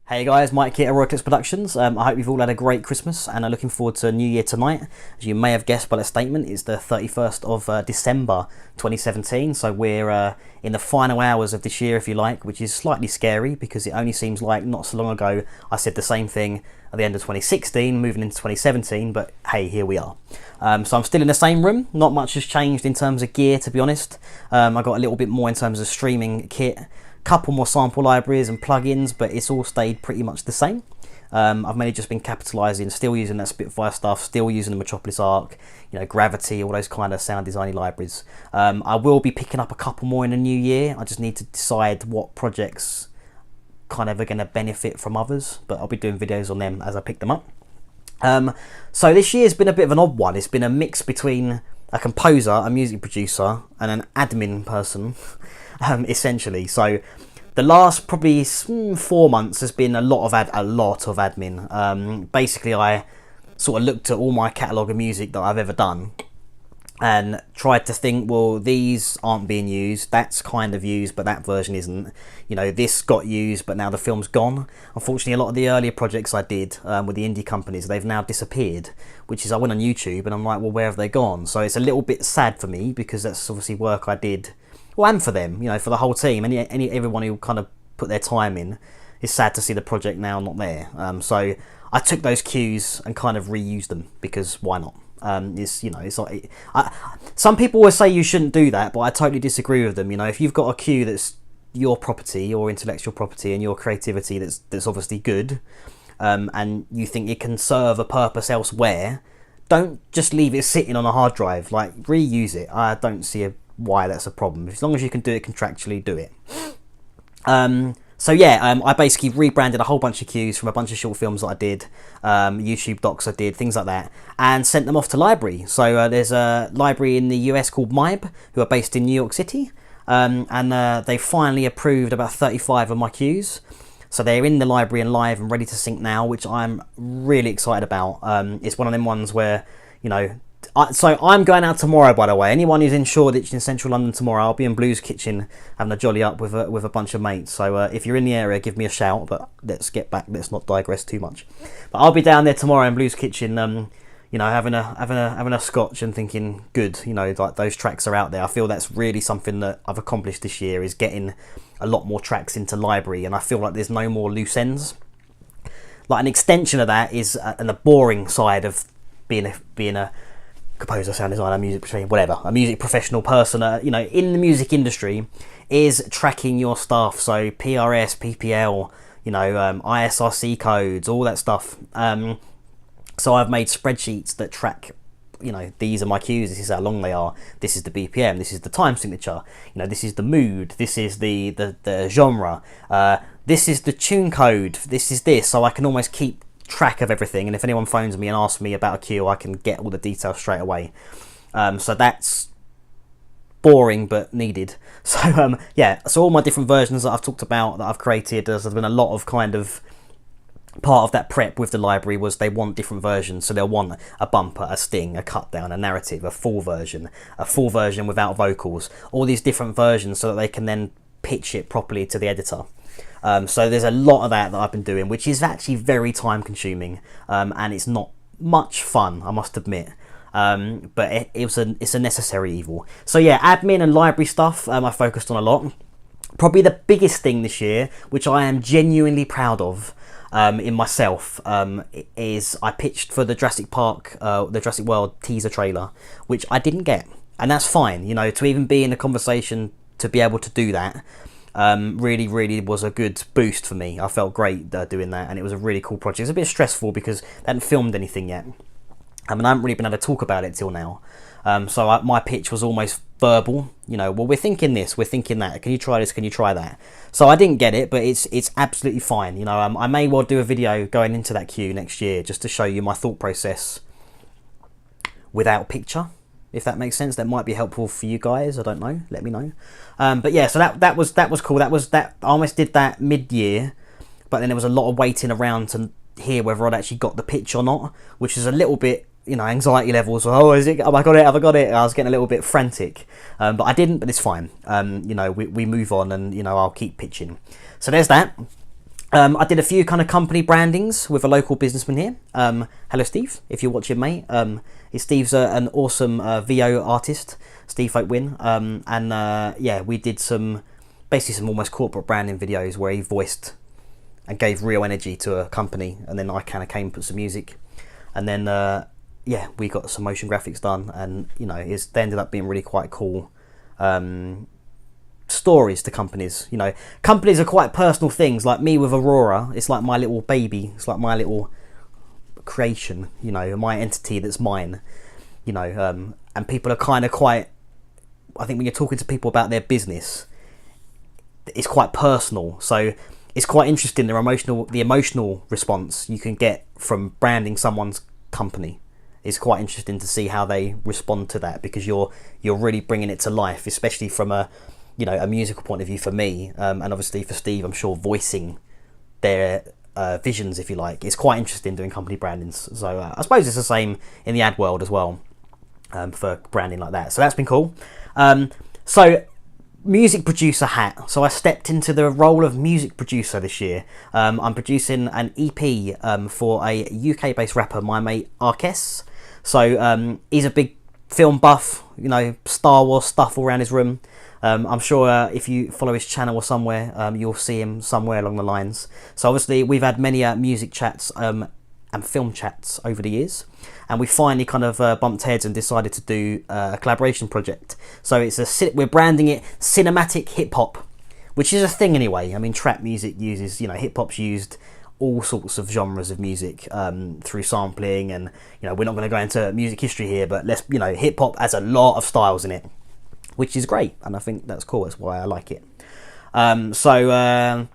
Hey guys, Mike here at Royal Clips Productions. I hope you've all had a great Christmas and are looking forward to New Year tonight. As you may have guessed by the statement, it's the 31st of December 2017, so we're in the final hours of this year, if you like, which is slightly scary because it only seems like not so long ago I said the same thing at the end of 2016, moving into 2017, but hey, here we are. So I'm still in the same room, not much has changed in terms of gear, to be honest. I got a little bit more in terms of streaming kit, couple more sample libraries and plugins, but it's all stayed pretty much the same. I've mainly just been capitalising, still using that Spitfire stuff, still using the Metropolis Arc, you know, Gravity, all those kind of sound designy libraries. I will be picking up a couple more in the new year. I just need to decide what projects kind of are going to benefit from others, but I'll be doing videos on them as I pick them up. So this year's been a bit of an odd one. It's been a mix between a composer, a music producer, and an admin person. Essentially, so the last probably 4 months has been a lot of admin. Basically, I sort of looked at all my catalogue of music that I've ever done and tried to think, well, these aren't being used, that's kind of used, but that version isn't. You know, this got used, but now the film's gone. Unfortunately, a lot of the earlier projects I did with the indie companies, they've now disappeared, which is, I went on YouTube and I'm like, well, where have they gone? So it's a little bit sad for me because that's obviously work I did. Well, and for them, you know, for the whole team, everyone who kind of put their time in. It's sad to see the project now not there. So I took those cues and kind of reused them because why not? It's, you know, it's like some people always say you shouldn't do that, but I totally disagree with them. You know, if you've got a cue that's your property, your intellectual property, and your creativity that's obviously good, and you think it can serve a purpose elsewhere, don't just leave it sitting on a hard drive. Like, reuse it. I don't see why that's a problem. As long as you can do it contractually, do it. So yeah, I basically rebranded a whole bunch of cues from a bunch of short films that I did, YouTube docs I did, things like that, and sent them off to library. So there's a library in the US called MIBE, who are based in New York City, and they finally approved about 35 of my cues. So they're in the library and live and ready to sync now, which I'm really excited about. It's one of them ones where, you know, so I'm going out tomorrow, by the way. Anyone who's in Shoreditch in central London tomorrow, I'll be in Blues Kitchen having a jolly up with a bunch of mates. So if you're in the area, give me a shout. But let's get back. Let's not digress too much. But I'll be down there tomorrow in Blues Kitchen, you know, having a scotch and thinking, good. You know, like those tracks are out there. I feel that's really something that I've accomplished this year, is getting a lot more tracks into library, and I feel like there's no more loose ends. Like an extension of that is, and the boring side of being a composer, sound designer, music professional, whatever, a music professional person, you know, in the music industry, is tracking your stuff. So PRS, PPL, you know, ISRC codes, all that stuff. So I've made spreadsheets that track, you know, these are my cues, this is how long they are, this is the BPM, this is the time signature, you know, this is the mood, this is the genre, this is the tune code, this is this, so I can almost keep track of everything, and if anyone phones me and asks me about a cue, I can get all the details straight away. So that's boring but needed. So yeah, so all my different versions that I've talked about, that I've created, there's been a lot of kind of part of that prep with the library was they want different versions. So they'll want a bumper, a sting, a cut down, a narrative, a full version without vocals, all these different versions so that they can then pitch it properly to the editor. So there's a lot of that I've been doing, which is actually very time consuming, and it's not much fun, I must admit. But it's a necessary evil. So yeah, admin and library stuff I focused on a lot. Probably the biggest thing this year, which I am genuinely proud of in myself, is I pitched for the Jurassic World teaser trailer, which I didn't get. And that's fine, you know, to even be in a conversation to be able to do that. Really was a good boost for me. I felt great doing that, and it was a really cool project. It's a bit stressful because they hadn't filmed anything yet. I haven't really been able to talk about it till now. So my pitch was almost verbal. You know, well, we're thinking this, we're thinking that. Can you try this? Can you try that? So I didn't get it, but it's absolutely fine. You know, I may well do a video going into that queue next year just to show you my thought process without picture. If that makes sense, that might be helpful for you guys. I don't know. Let me know. But yeah, so that was cool. I almost did that mid-year, but then there was a lot of waiting around to hear whether I'd actually got the pitch or not, which is a little bit, you know, anxiety levels. Oh, is it? Oh, I got it. Have I got it? I was getting a little bit frantic, but I didn't. But it's fine. You know, we move on, and you know, I'll keep pitching. So there's that. I did a few kind of company brandings with a local businessman here. Hello, Steve, if you're watching, mate. Steve's an awesome VO artist, Steve Folkwin. Yeah, we did basically some almost corporate branding videos where he voiced and gave real energy to a company, and then I kind of came and put some music, and then yeah, we got some motion graphics done, and you know, they ended up being really quite cool stories to companies. You know, companies are quite personal things. Like me with Aurora, it's like my little baby, it's like my little creation, you know, my entity that's mine, you know, and people are kind of quite, I think when you're talking to people about their business, it's quite personal, so it's quite interesting the emotional response you can get from branding someone's company. It's quite interesting to see how they respond to that, because you're really bringing it to life, especially from a, you know, a musical point of view for me, and obviously for Steve, I'm sure voicing their visions, if you like. It's quite interesting doing company brandings. So I suppose it's the same in the ad world as well, for branding like that. So that's been cool. So music producer hat. So I stepped into the role of music producer this year. I'm producing an EP for a UK based rapper, my mate Arques. So he's a big film buff, you know, Star Wars stuff all around his room. I'm sure if you follow his channel or somewhere, you'll see him somewhere along the lines. So obviously we've had many music chats and film chats over the years, and we finally kind of bumped heads and decided to do a collaboration project. So we're branding it cinematic hip hop, which is a thing anyway. I mean, trap music uses, you know, hip hop's used all sorts of genres of music through sampling, and you know, we're not going to go into music history here, but you know, hip hop has a lot of styles in it, which is great, and I think that's cool. That's why I like it. Yeah,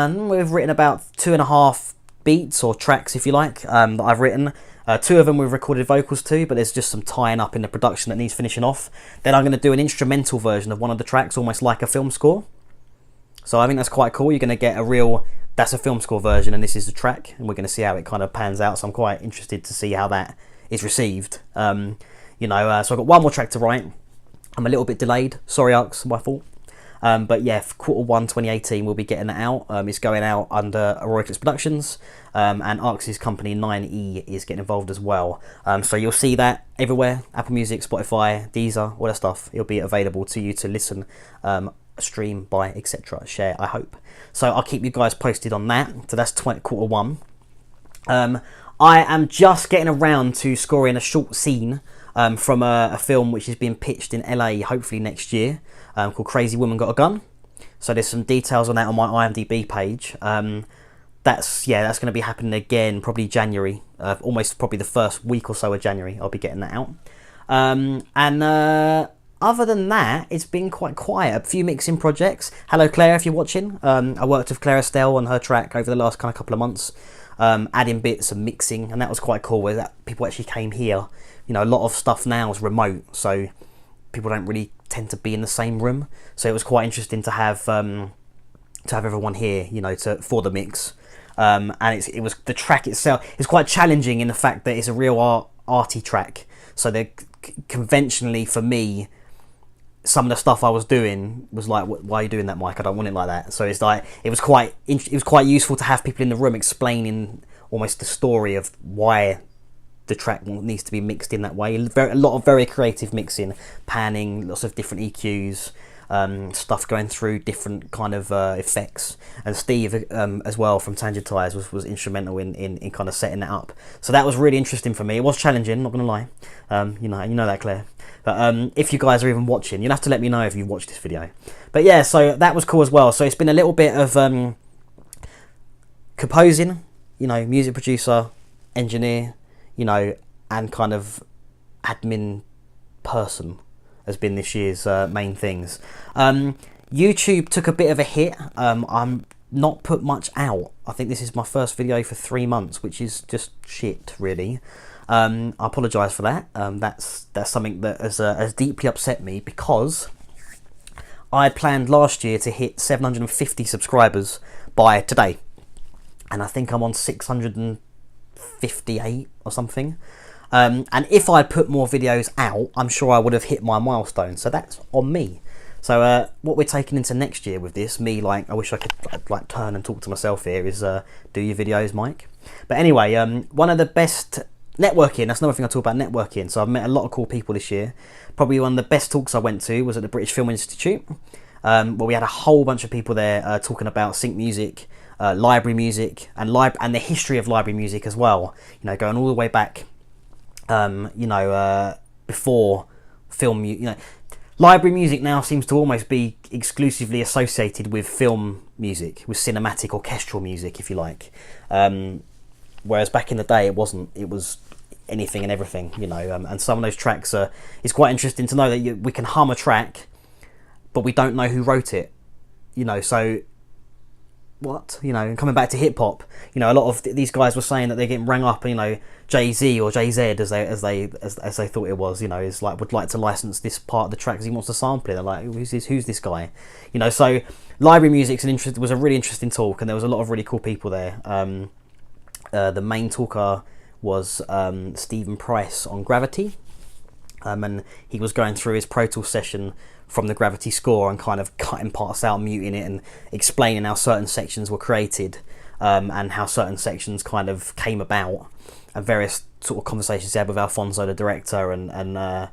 we've written about 2.5 beats or tracks, if you like, that I've written. 2 of them we've recorded vocals to, but there's just some tying up in the production that needs finishing off. Then I'm going to do an instrumental version of one of the tracks, almost like a film score. So I think that's quite cool. You're going to get that's a film score version, and this is the track, and we're going to see how it kind of pans out. So I'm quite interested to see how that is received. You know, so I've got one more track to write. I'm a little bit delayed. Sorry, Arcs, my fault. But yeah, Q1 2018 we'll be getting that out. It's going out under Royalties Productions, and Arcs' company 9E is getting involved as well. So you'll see that everywhere: Apple Music, Spotify, Deezer, all that stuff. It'll be available to you to listen, stream, buy, etc. Share, I hope. So I'll keep you guys posted on that. So that's Q1. I am just getting around to scoring a short scene from a film which is being pitched in LA, hopefully next year, called Crazy Woman Got a Gun. So there's some details on that on my IMDb page. That's going to be happening again, probably January, almost probably the first week or so of January. I'll be getting that out. Other than that, it's been quite quiet. A few mixing projects. Hello, Claire, if you're watching. I worked with Claire Estelle on her track over the last kind of couple of months, adding bits and mixing, and that was quite cool, where people actually came here. You know, a lot of stuff now is remote, so people don't really tend to be in the same room. So it was quite interesting to have everyone here, you know, for the mix. And it was the track itself. It's quite challenging in the fact that it's a real arty track. So conventionally for me, some of the stuff I was doing was like, why are you doing that, Mike? I don't want it like that. So it's like it was quite useful to have people in the room explaining almost the story of why the track needs to be mixed in that way. A lot of very creative mixing, panning, lots of different EQs, stuff going through different kind of effects. And Steve as well from Tangentize was instrumental in kind of setting that up. So that was really interesting for me. It was challenging, not gonna lie. You know that, Claire. But if you guys are even watching, you'll have to let me know if you watched this video. But yeah, so that was cool as well. So it's been a little bit of composing, you know, music producer, engineer, you know, and kind of admin person has been this year's main things. YouTube took a bit of a hit. I'm not put much out. I think this is my first video for 3 months, which is just shit, really. I apologise for that. That's something that has deeply upset me, because I had planned last year to hit 750 subscribers by today, and I think I'm on 658 or something. And if I'd put more videos out, I'm sure I would have hit my milestone. So that's on me. So what we're taking into next year with this, me like, I wish I could like turn and talk to myself here, is do your videos, Mike. But anyway, one of the best networking, that's another thing I talk about, networking. So I've met a lot of cool people this year. Probably one of the best talks I went to was at the British Film Institute, where we had a whole bunch of people there talking about sync music, library music, and the history of library music as well. You know, going all the way back, before film, library music now seems to almost be exclusively associated with film music, with cinematic orchestral music, if you like. Whereas back in the day, it wasn't. It was anything and everything, and some of those tracks are. It's quite interesting to know that we can hum a track, but we don't know who wrote it. So what? And coming back to hip hop, a lot of these guys were saying that they're getting rang up, Jay-Z or Jay-Z as they thought it was, is like, would like to license this part of the track because he wants to sample it. They're like, who's this guy? So library music's was a really interesting talk, and there was a lot of really cool people there. The main talker was Stephen Price on Gravity, and he was going through his Pro Tools session from the Gravity score and kind of cutting parts out, muting it, and explaining how certain sections were created, and how certain sections kind of came about, and various sort of conversations he had with Alfonso, the director, and I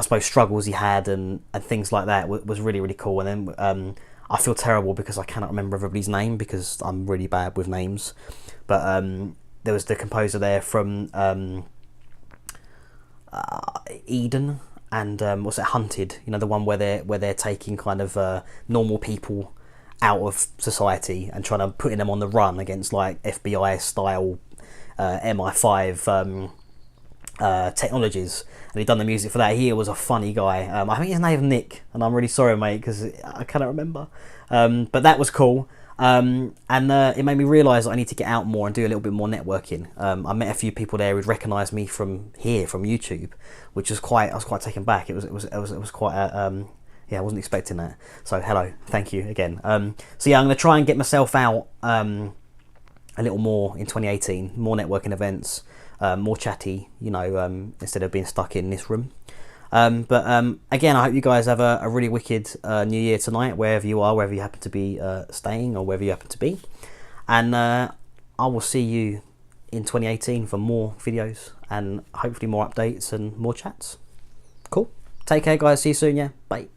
suppose struggles he had and things like that was really, really cool. And then I feel terrible because I cannot remember everybody's name because I'm really bad with names. But there was the composer there from Eden and what's it, Hunted? The one where they're taking kind of normal people out of society and trying to putting them on the run against like FBI style MI5 technologies. And he'd done the music for that. He was a funny guy. I think his name was Nick, and I'm really sorry, mate, because I cannot remember. But that was cool. And it made me realise that I need to get out more and do a little bit more networking. I met a few people there who'd recognised me from YouTube, which was I was quite taken back. It was quite I wasn't expecting that. So hello, thank you again. So yeah, I'm going to try and get myself out a little more in 2018, more networking events, more chatty, instead of being stuck in this room. But again, I hope you guys have a really wicked New Year tonight, wherever you are, wherever you happen to be staying or wherever you happen to be. And I will see you in 2018 for more videos and hopefully more updates and more chats. Cool. Take care, guys. See you soon. Yeah. Bye.